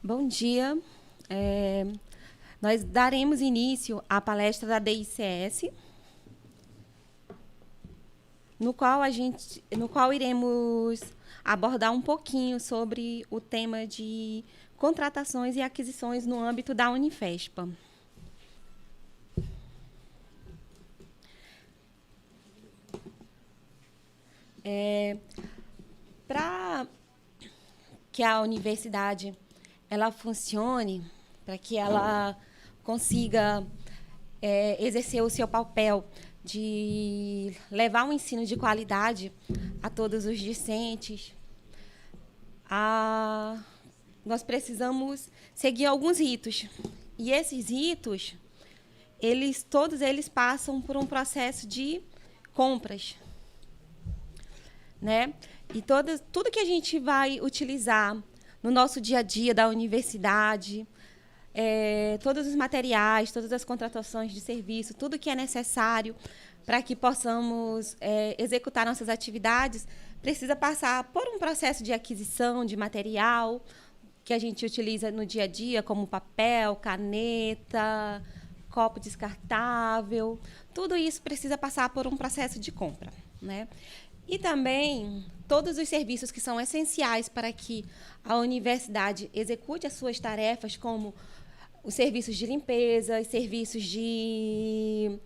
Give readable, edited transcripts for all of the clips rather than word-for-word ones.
Bom dia. É, Nós daremos início à palestra da DICS, no qual iremos abordar um pouquinho sobre o tema de contratações e aquisições no âmbito da Unifespa. Para que a universidade ela funcione, para que ela consiga exercer o seu papel de levar um ensino de qualidade a todos os discentes, nós precisamos seguir alguns ritos. E esses ritos, todos eles passam por um processo de compras, né? E tudo que a gente vai utilizar no nosso dia a dia da universidade, todos os materiais, todas as contratações de serviço, tudo que é necessário para que possamos executar nossas atividades, precisa passar por um processo de aquisição de material que a gente utiliza no dia a dia, como papel, caneta, copo descartável. Tudo isso precisa passar por um processo de compra, né? E também todos os serviços que são essenciais para que a universidade execute as suas tarefas, como os serviços de limpeza, os serviços de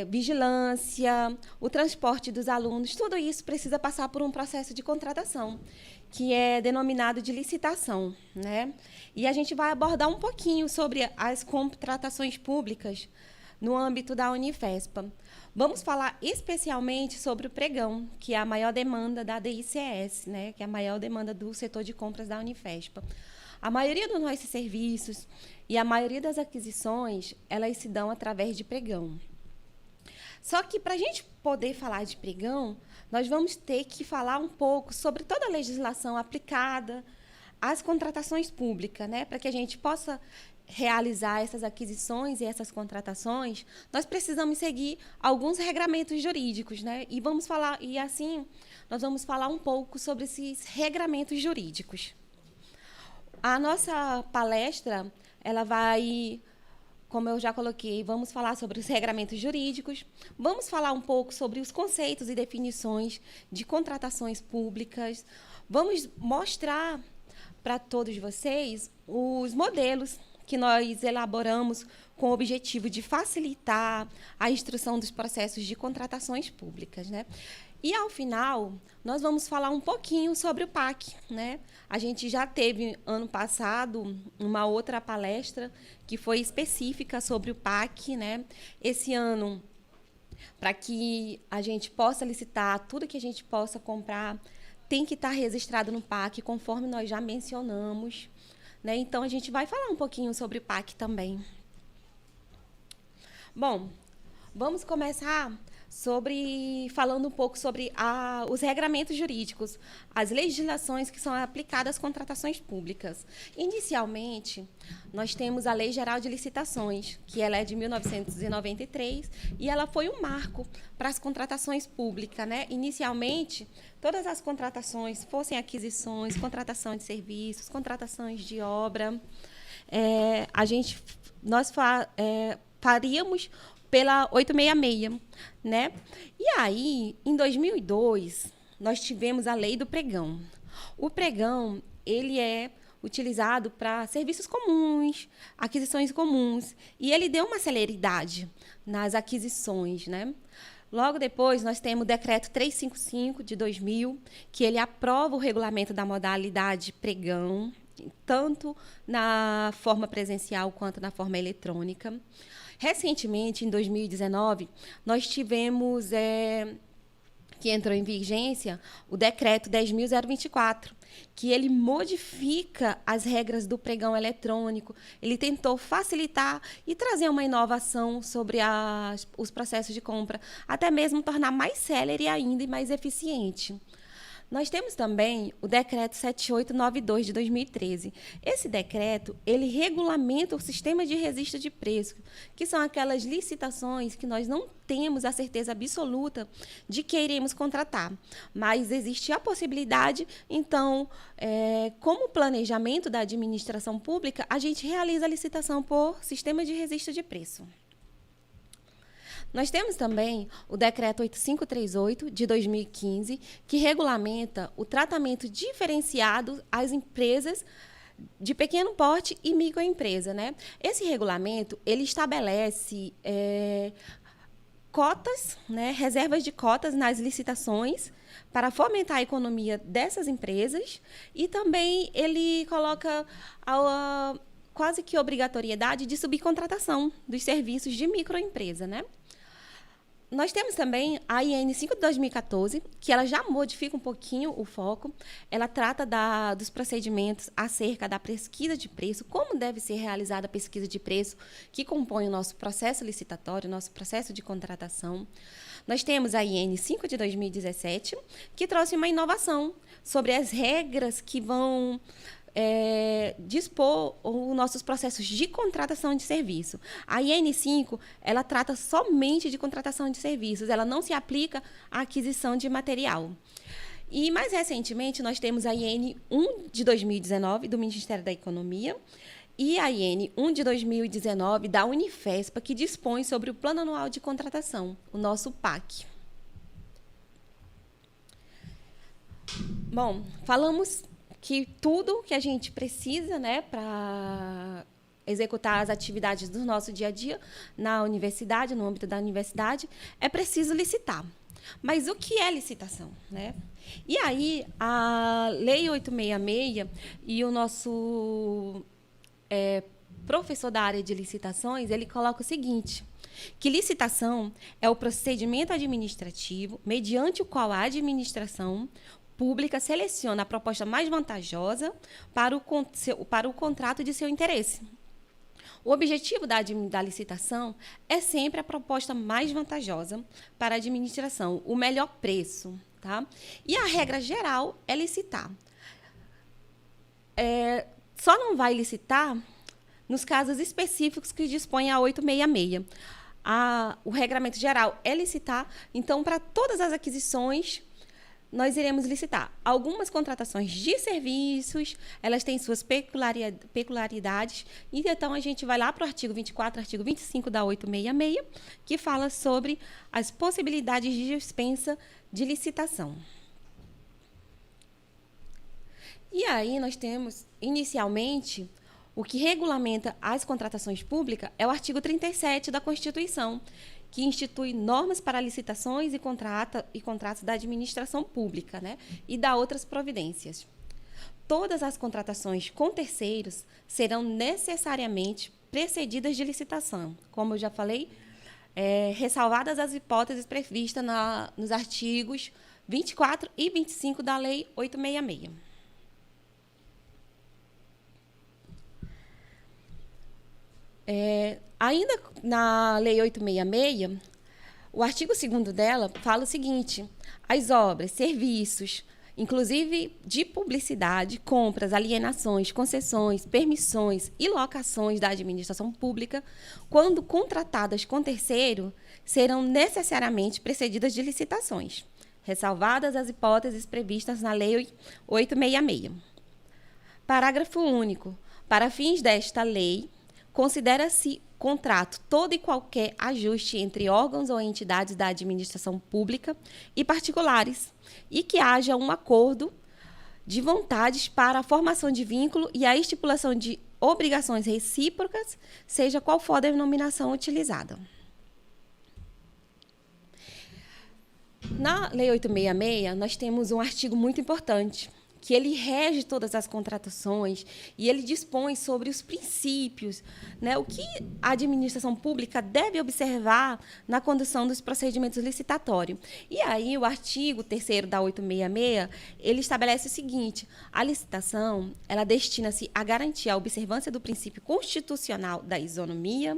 vigilância, o transporte dos alunos, tudo isso precisa passar por um processo de contratação, que é denominado de licitação, né? E a gente vai abordar um pouquinho sobre as contratações públicas no âmbito da Unifespa. Vamos falar especialmente sobre o pregão, que é a maior demanda da DICS, né? Que é a maior demanda do setor de compras da Unifespa. A maioria dos nossos serviços e a maioria das aquisições, elas se dão através de pregão. Só que, para a gente poder falar de pregão, nós vamos ter que falar um pouco sobre toda a legislação aplicada às contratações públicas, né? Para que a gente possa realizar essas aquisições e essas contratações, nós precisamos seguir alguns regramentos jurídicos, né? E assim, nós vamos falar um pouco sobre esses regramentos jurídicos. A nossa palestra, ela vai, como eu já coloquei, vamos falar sobre os regramentos jurídicos, vamos falar um pouco sobre os conceitos e definições de contratações públicas, vamos mostrar para todos vocês os modelos que nós elaboramos com o objetivo de facilitar a instrução dos processos de contratações públicas, né? E, ao final, nós vamos falar um pouquinho sobre o PAC, né? A gente já teve, ano passado, uma outra palestra que foi específica sobre o PAC, né? Esse ano, para que a gente possa licitar tudo que a gente possa comprar, tem que estar registrado no PAC, conforme nós já mencionamos, né? Então, a gente vai falar um pouquinho sobre o PAC também. Bom, vamos começar falando um pouco sobre os regramentos jurídicos, as legislações que são aplicadas às contratações públicas. Inicialmente, nós temos a Lei Geral de Licitações, que ela é de 1993, e ela foi um marco para as contratações públicas, né? Inicialmente, todas as contratações, fossem aquisições, contratação de serviços, contratações de obra, nós faríamos pela 866, né? E aí, em 2002, nós tivemos a Lei do Pregão. O pregão, ele é utilizado para serviços comuns, aquisições comuns, e ele deu uma celeridade nas aquisições, né? Logo depois, nós temos o Decreto 355, de 2000, que ele aprova o regulamento da modalidade pregão, tanto na forma presencial quanto na forma eletrônica. Recentemente, em 2019, nós tivemos, que entrou em vigência, o Decreto 10.024, que ele modifica as regras do pregão eletrônico. Ele tentou facilitar e trazer uma inovação sobre os processos de compra, até mesmo tornar mais célere ainda e mais eficiente. Nós temos também o decreto 7892 de 2013. Esse decreto, ele regulamenta o sistema de registro de preço, que são aquelas licitações que nós não temos a certeza absoluta de que iremos contratar, mas existe a possibilidade. Então, como planejamento da administração pública, a gente realiza a licitação por sistema de registro de preço. Nós temos também o decreto 8538 de 2015, que regulamenta o tratamento diferenciado às empresas de pequeno porte e microempresa, né? Esse regulamento, ele estabelece cotas, né, reservas de cotas nas licitações para fomentar a economia dessas empresas, e também ele coloca quase que obrigatoriedade de subcontratação dos serviços de microempresa, né? Nós temos também a IN 5 de 2014, que ela já modifica um pouquinho o foco. Ela trata dos procedimentos acerca da pesquisa de preço, como deve ser realizada a pesquisa de preço, que compõe o nosso processo licitatório, o nosso processo de contratação. Nós temos a IN 5 de 2017, que trouxe uma inovação sobre as regras que vão dispor os nossos processos de contratação de serviço. A IN5, ela trata somente de contratação de serviços, ela não se aplica à aquisição de material. E, mais recentemente, nós temos a IN1 de 2019, do Ministério da Economia, e a IN1 de 2019, da Unifespa, que dispõe sobre o Plano Anual de Contratação, o nosso PAC. Bom, falamos que tudo que a gente precisa, né, para executar as atividades do nosso dia a dia na universidade, no âmbito da universidade, é preciso licitar. Mas o que é licitação, né? E aí, a Lei 866 e o nosso professor da área de licitações, ele coloca o seguinte, que licitação é o procedimento administrativo mediante o qual a administração pública seleciona a proposta mais vantajosa para o contrato de seu interesse. O objetivo da licitação é sempre a proposta mais vantajosa para a administração, o melhor preço, tá? E a regra geral é licitar. Só não vai licitar nos casos específicos que dispõe a 866. O regramento geral é licitar, então, para todas as aquisições, nós iremos licitar. Algumas contratações de serviços, elas têm suas peculiaridades, e então a gente vai lá para o artigo 24, artigo 25 da 866, que fala sobre as possibilidades de dispensa de licitação. E aí nós temos, inicialmente, o que regulamenta as contratações públicas é o artigo 37 da Constituição, que institui normas para licitações e contratos da administração pública, né? E dá outras providências. Todas as contratações com terceiros serão necessariamente precedidas de licitação, como eu já falei, ressalvadas as hipóteses previstas nos artigos 24 e 25 da Lei 866. Ainda na Lei 866, o artigo 2º dela fala o seguinte: as obras, serviços, inclusive de publicidade, compras, alienações, concessões, permissões e locações da administração pública, quando contratadas com terceiro, serão necessariamente precedidas de licitações, ressalvadas as hipóteses previstas na Lei 866. Parágrafo único. Para fins desta lei, considera-se contrato todo e qualquer ajuste entre órgãos ou entidades da administração pública e particulares, e que haja um acordo de vontades para a formação de vínculo e a estipulação de obrigações recíprocas, seja qual for a denominação utilizada. Na Lei 866, nós temos um artigo muito importante, que ele rege todas as contratações e ele dispõe sobre os princípios, né, o que a administração pública deve observar na condução dos procedimentos licitatórios. E aí o artigo 3º da 866, ele estabelece o seguinte: a licitação, ela destina-se a garantir a observância do princípio constitucional da isonomia,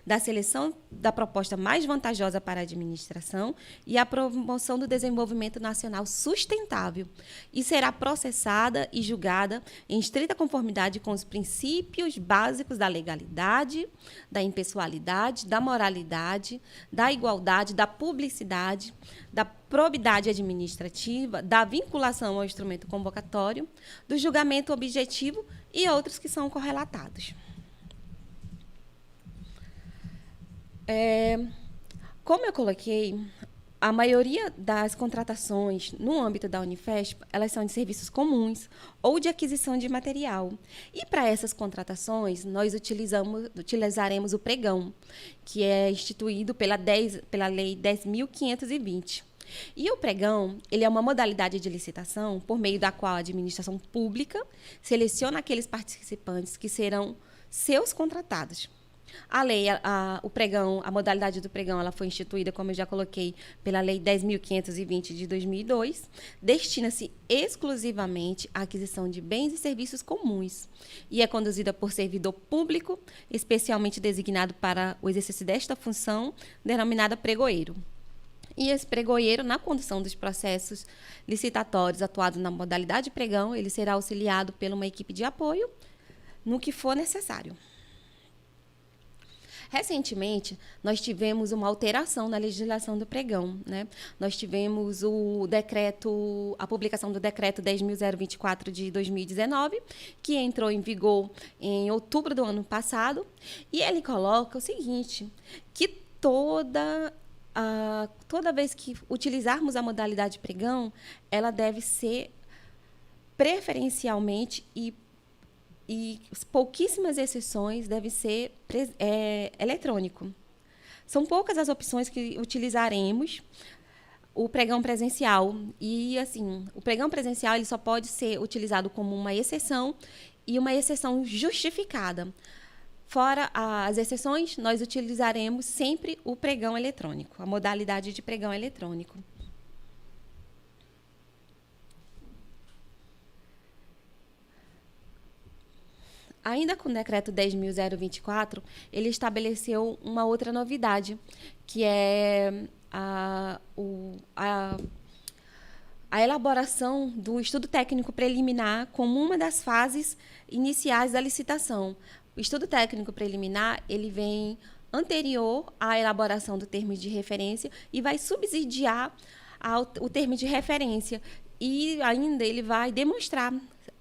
da seleção da proposta mais vantajosa para a administração e a promoção do desenvolvimento nacional sustentável, e será processada e julgada em estrita conformidade com os princípios básicos da legalidade, da impessoalidade, da moralidade, da igualdade, da publicidade, da probidade administrativa, da vinculação ao instrumento convocatório, do julgamento objetivo e outros que são correlatados. Como eu coloquei, a maioria das contratações no âmbito da Unifesp, elas são de serviços comuns ou de aquisição de material. E para essas contratações, nós utilizaremos o pregão, que é instituído pela Lei 10.520. E o pregão, ele é uma modalidade de licitação por meio da qual a administração pública seleciona aqueles participantes que serão seus contratados. A lei, o pregão, a modalidade do pregão, ela foi instituída, como eu já coloquei, pela Lei 10.520 de 2002, destina-se exclusivamente à aquisição de bens e serviços comuns e é conduzida por servidor público, especialmente designado para o exercício desta função, denominada pregoeiro. E esse pregoeiro, na condução dos processos licitatórios atuados na modalidade pregão, ele será auxiliado por uma equipe de apoio no que for necessário. Recentemente, nós tivemos uma alteração na legislação do pregão, né? Nós tivemos a publicação do decreto 10.024 de 2019, que entrou em vigor em outubro do ano passado, e ele coloca o seguinte, que toda vez que utilizarmos a modalidade pregão, ela deve ser preferencialmente e pouquíssimas exceções deve ser eletrônico. São poucas as opções que utilizaremos o pregão presencial. E, assim, o pregão presencial ele só pode ser utilizado como uma exceção e uma exceção justificada. Fora as exceções, nós utilizaremos sempre o pregão eletrônico, a modalidade de pregão eletrônico. Ainda com o decreto 10.024, ele estabeleceu uma outra novidade, que é a elaboração do estudo técnico preliminar como uma das fases iniciais da licitação. O estudo técnico preliminar ele vem anterior à elaboração do termo de referência e vai subsidiar o termo de referência. E ainda ele vai demonstrar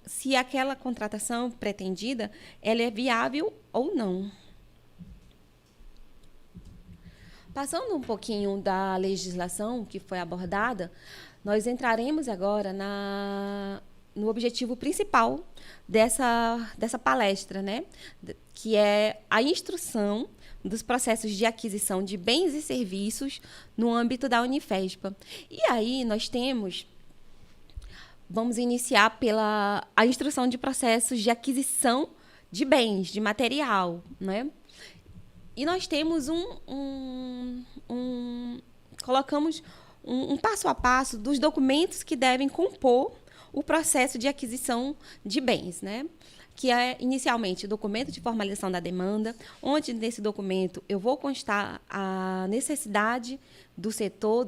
se aquela contratação pretendida ela é viável ou não. Passando um pouquinho da legislação que foi abordada, nós entraremos agora no objetivo principal dessa palestra, né? Que é a instrução dos processos de aquisição de bens e serviços no âmbito da Unifesp. E aí vamos iniciar pela instrução de processos de aquisição de bens, de material, né? E nós temos colocamos um passo a passo dos documentos que devem compor o processo de aquisição de bens, né? Que é, inicialmente, o documento de formalização da demanda, onde, nesse documento, eu vou constar a necessidade do setor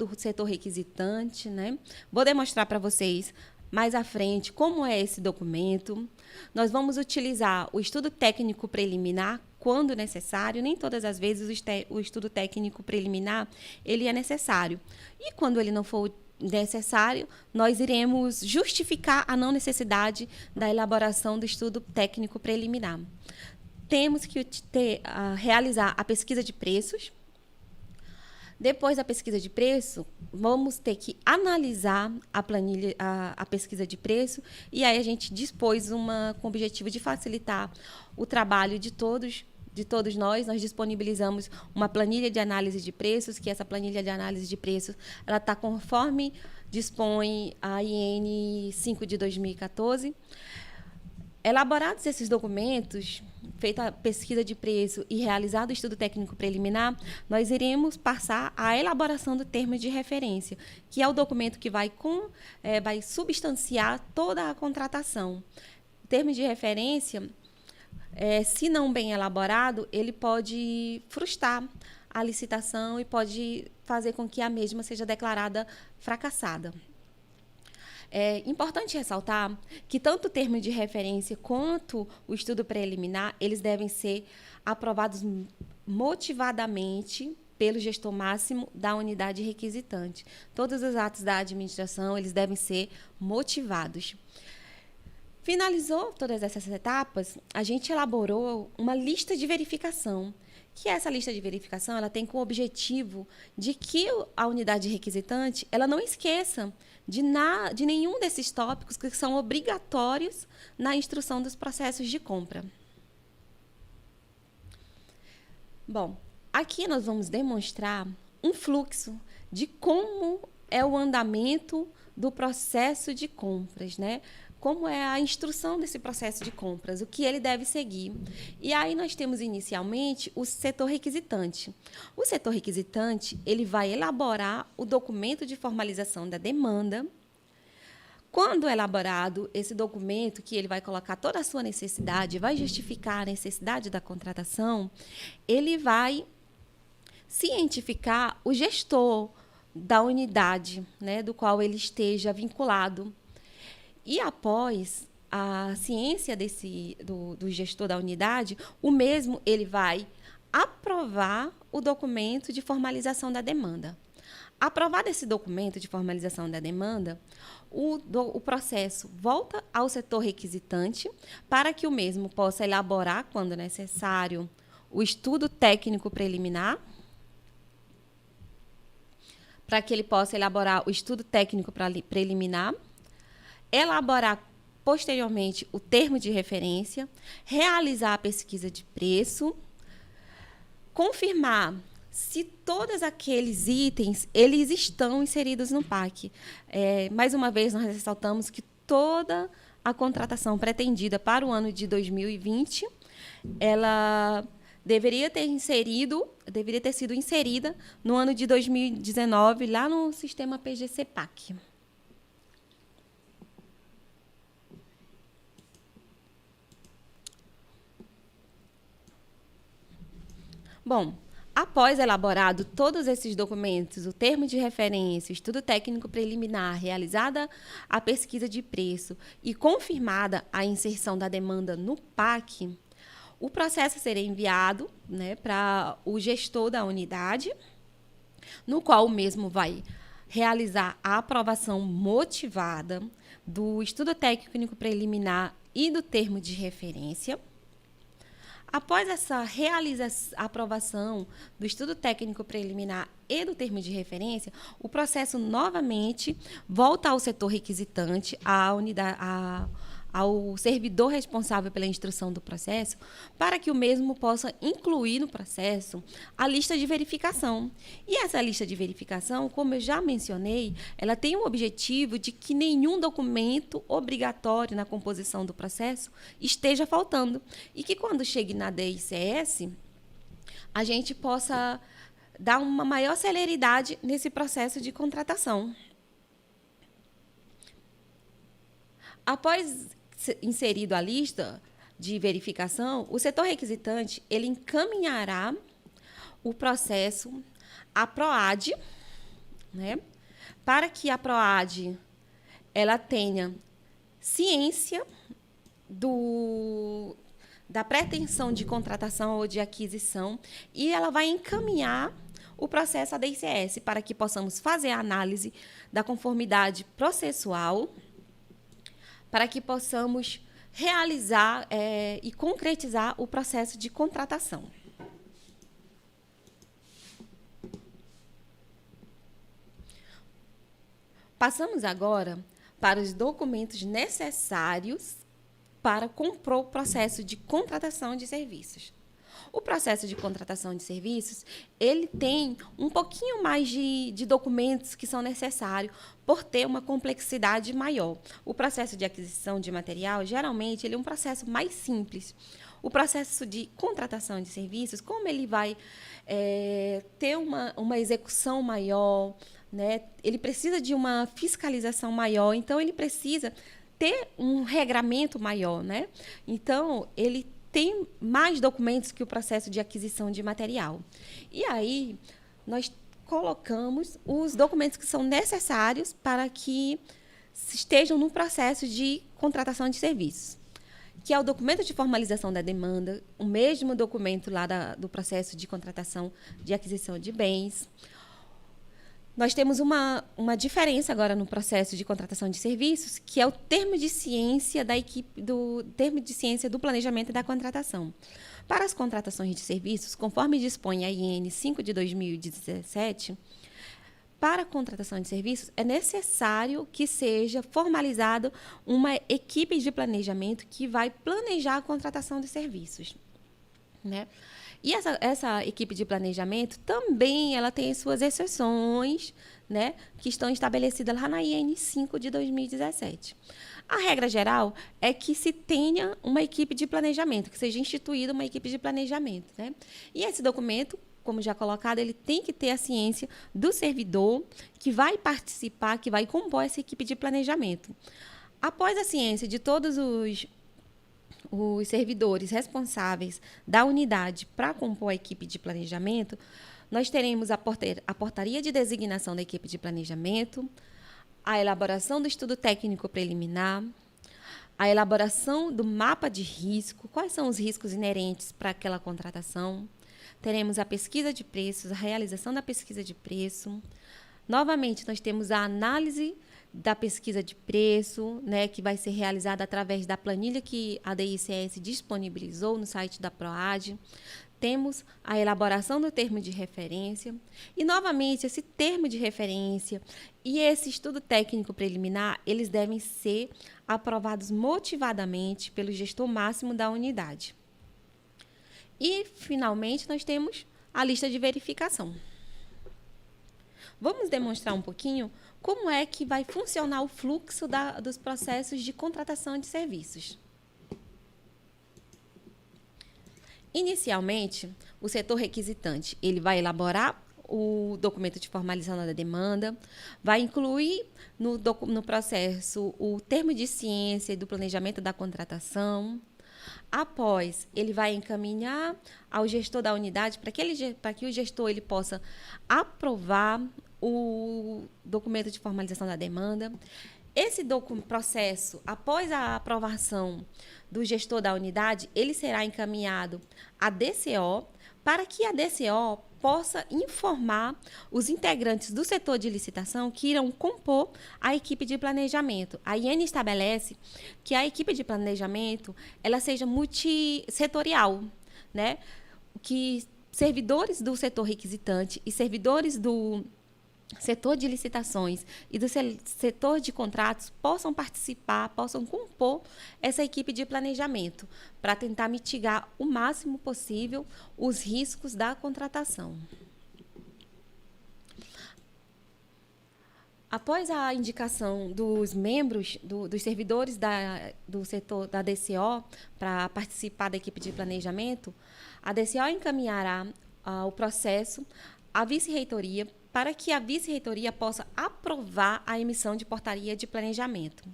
requisitante, né? Vou demonstrar para vocês mais à frente como é esse documento. Nós vamos utilizar o estudo técnico preliminar quando necessário. Nem todas as vezes o estudo técnico preliminar ele é necessário. E quando ele não for necessário, nós iremos justificar a não necessidade da elaboração do estudo técnico preliminar. Temos que realizar a pesquisa de preços. Depois da pesquisa de preço, vamos ter que analisar a planilha, a pesquisa de preço, e aí a gente dispôs com o objetivo de facilitar o trabalho de todos nós disponibilizamos uma planilha de análise de preços, que essa planilha de análise de preços ela está conforme dispõe a IN 5 de 2014. Elaborados esses documentos, feita a pesquisa de preço e realizado o estudo técnico preliminar, nós iremos passar à elaboração do termo de referência, que é o documento que vai substanciar toda a contratação. O termo de referência se não bem elaborado, ele pode frustrar a licitação e pode fazer com que a mesma seja declarada fracassada. É importante ressaltar que tanto o termo de referência quanto o estudo preliminar, eles devem ser aprovados motivadamente pelo gestor máximo da unidade requisitante. Todos os atos da administração, eles devem ser motivados. Finalizou todas essas etapas, a gente elaborou uma lista de verificação, que essa lista de verificação ela tem como objetivo de que a unidade requisitante ela não esqueça de nenhum desses tópicos que são obrigatórios na instrução dos processos de compra. Bom, aqui nós vamos demonstrar um fluxo de como é o andamento do processo de compras, né? Como é a instrução desse processo de compras, o que ele deve seguir. E aí nós temos inicialmente o setor requisitante. O setor requisitante, ele vai elaborar o documento de formalização da demanda. Quando elaborado esse documento, que ele vai colocar toda a sua necessidade, vai justificar a necessidade da contratação, ele vai cientificar o gestor da unidade, né, do qual ele esteja vinculado. E após a ciência do gestor da unidade, o mesmo ele vai aprovar o documento de formalização da demanda. Aprovado esse documento de formalização da demanda, o processo volta ao setor requisitante para que o mesmo possa elaborar, quando necessário, o estudo técnico preliminar, para que ele possa elaborar o estudo técnico preliminar, elaborar posteriormente o termo de referência, realizar a pesquisa de preço, confirmar se todos aqueles itens eles estão inseridos no PAC. Mais uma vez, nós ressaltamos que toda a contratação pretendida para o ano de 2020, ela deveria ter sido inserida no ano de 2019, lá no sistema PGC-PAC. Bom, após elaborado todos esses documentos, o termo de referência, o estudo técnico preliminar, realizada a pesquisa de preço e confirmada a inserção da demanda no PAC, o processo será enviado, né, para o gestor da unidade, no qual o mesmo vai realizar a aprovação motivada do estudo técnico preliminar e do termo de referência. Após essa aprovação do estudo técnico preliminar e do termo de referência, o processo novamente volta ao setor requisitante, ao servidor responsável pela instrução do processo, para que o mesmo possa incluir no processo a lista de verificação. E essa lista de verificação, como eu já mencionei, ela tem o objetivo de que nenhum documento obrigatório na composição do processo esteja faltando. E que quando chegue na DICS, a gente possa dar uma maior celeridade nesse processo de contratação. Após inserido a lista de verificação, o setor requisitante ele encaminhará o processo à PROAD, né, para que a PROAD ela tenha ciência da pretensão de contratação ou de aquisição e ela vai encaminhar o processo à DICS para que possamos fazer a análise da conformidade processual, para que possamos realizar e concretizar o processo de contratação. Passamos agora para os documentos necessários para compor o processo de contratação de serviços. O processo de contratação de serviços, ele tem um pouquinho mais de documentos que são necessários por ter uma complexidade maior. O processo de aquisição de material, geralmente, ele é um processo mais simples. O processo de contratação de serviços, como ele vai ter uma execução maior, né? Ele precisa de uma fiscalização maior, então ele precisa ter um regramento maior, né? Então, ele tem mais documentos que o processo de aquisição de material. E aí, nós colocamos os documentos que são necessários para que estejam no processo de contratação de serviços, que é o documento de formalização da demanda, o mesmo documento lá do processo de contratação de aquisição de bens. Nós temos uma diferença agora no processo de contratação de serviços, que é o termo de ciência da equipe do termo de ciência do planejamento e da contratação. Para as contratações de serviços, conforme dispõe a IN 5 de 2017, para a contratação de serviços é necessário que seja formalizado uma equipe de planejamento que vai planejar a contratação de serviços, né? E essa equipe de planejamento também ela tem suas exceções, né, que estão estabelecidas lá na IN 5 de 2017. A regra geral é que se tenha uma equipe de planejamento, que seja instituída uma equipe de planejamento, né? E esse documento, como já colocado, ele tem que ter a ciência do servidor que vai participar, que vai compor essa equipe de planejamento. Após a ciência de todos os servidores responsáveis da unidade para compor a equipe de planejamento, nós teremos a portaria de designação da equipe de planejamento, a elaboração do estudo técnico preliminar, a elaboração do mapa de risco, quais são os riscos inerentes para aquela contratação. Teremos a pesquisa de preços, a realização da pesquisa de preço. Novamente, nós temos a análise da pesquisa de preço, né, que vai ser realizada através da planilha que a DICS disponibilizou no site da PROAD. Temos a elaboração do termo de referência. E, novamente, esse termo de referência e esse estudo técnico preliminar, eles devem ser aprovados motivadamente pelo gestor máximo da unidade. E, finalmente, nós temos a lista de verificação. Vamos demonstrar um pouquinho como é que vai funcionar o fluxo dos processos de contratação de serviços. Inicialmente, o setor requisitante ele vai elaborar o documento de formalização da demanda, vai incluir no processo o termo de ciência do planejamento da contratação. Após, ele vai encaminhar ao gestor da unidade para que o gestor ele possa aprovar o documento de formalização da demanda. Esse processo, após a aprovação do gestor da unidade, ele será encaminhado à DCO, para que a DCO possa informar os integrantes do setor de licitação que irão compor a equipe de planejamento. A IN estabelece que a equipe de planejamento ela seja multissetorial, né? Que servidores do setor requisitante e servidores do setor de licitações e do setor de contratos possam participar, possam compor essa equipe de planejamento para tentar mitigar o máximo possível os riscos da contratação. Após a indicação dos membros, dos servidores do setor da DCO para participar da equipe de planejamento, a DCO encaminhará o processo à vice-reitoria para que a vice-reitoria possa aprovar a emissão de portaria de planejamento.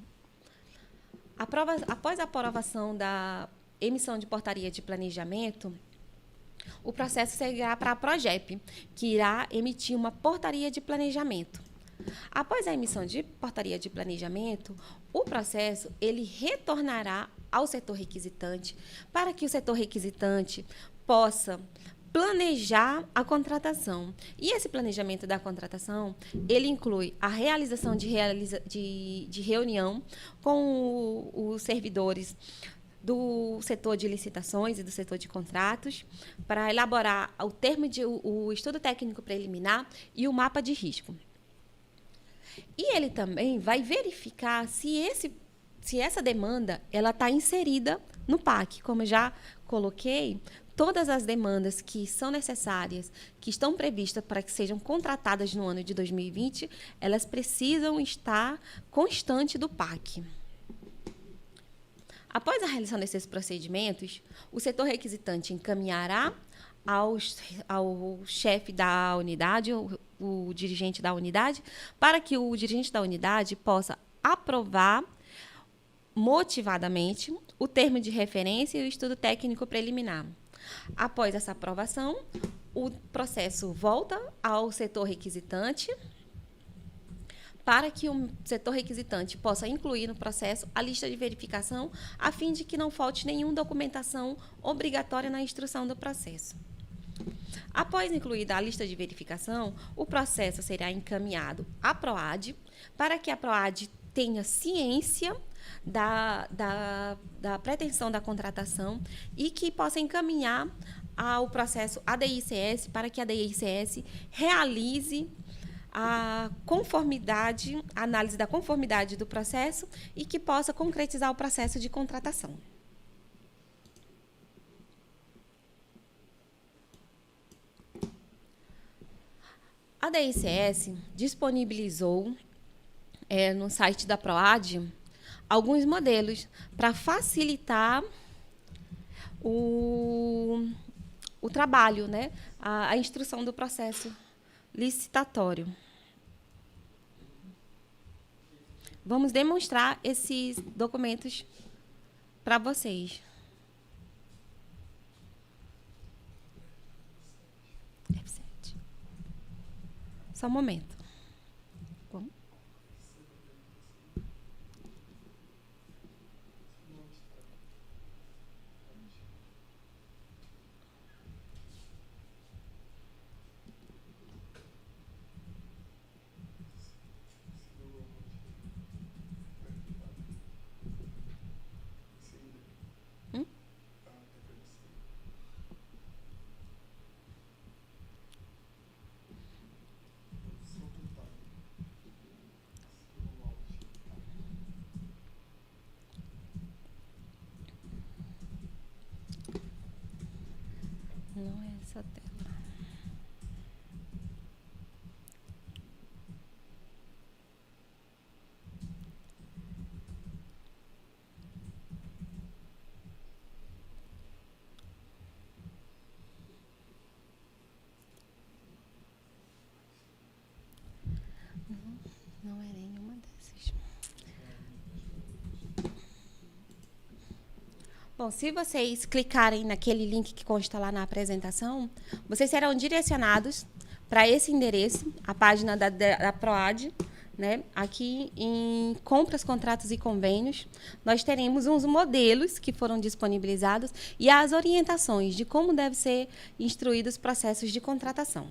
Após a aprovação da emissão de portaria de planejamento, o processo seguirá para a PROGEP, que irá emitir uma portaria de planejamento. Após a emissão de portaria de planejamento, o processo ele retornará ao setor requisitante para que o setor requisitante possa planejar a contratação. E esse planejamento da contratação, ele inclui a realização de reunião com os servidores do setor de licitações e do setor de contratos para elaborar o estudo técnico preliminar e o mapa de risco. E ele também vai verificar se essa demanda ela está inserida no PAC. Como eu já coloquei, todas as demandas que são necessárias, que estão previstas para que sejam contratadas no ano de 2020, elas precisam estar constante do PAC. Após a realização desses procedimentos, o setor requisitante encaminhará ao chefe da unidade, o dirigente da unidade, para que o dirigente da unidade possa aprovar motivadamente o termo de referência e o estudo técnico preliminar. Após essa aprovação, o processo volta ao setor requisitante para que o setor requisitante possa incluir no processo a lista de verificação, a fim de que não falte nenhuma documentação obrigatória na instrução do processo. Após incluída a lista de verificação, o processo será encaminhado à PROAD, para que a PROAD tenha ciência da pretensão da contratação e que possa encaminhar ao processo ADICS, para que a ADICS realize a análise da conformidade do processo e que possa concretizar o processo de contratação. A DICS disponibilizou no site da PROAD alguns modelos para facilitar o trabalho, né? A instrução do processo licitatório. Vamos demonstrar esses documentos para vocês. F7. Só um momento. Como? Não é essa tela. Não é nenhuma dessas. Bom, se vocês clicarem naquele link que consta lá na apresentação, vocês serão direcionados para esse endereço, a página da PROAD, né? Aqui em compras, contratos e convênios, nós teremos uns modelos que foram disponibilizados e as orientações de como devem ser instruídos os processos de contratação.